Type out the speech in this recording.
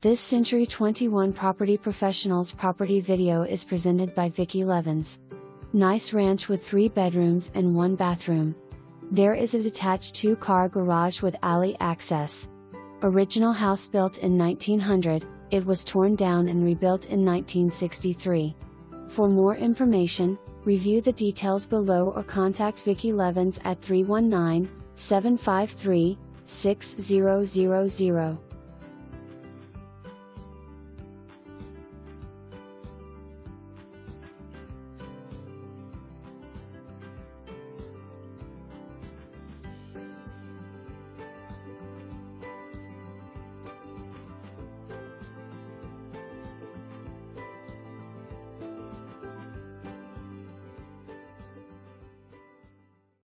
This Century 21 Property Professionals property video is presented by Vickie Levins. Nice ranch with 3 bedrooms and 1 bathroom. There is a detached 2-car garage with alley access. Original house built in 1900, it was torn down and rebuilt in 1963. For more information, review the details below or contact Vickie Levins at 319-753-6000.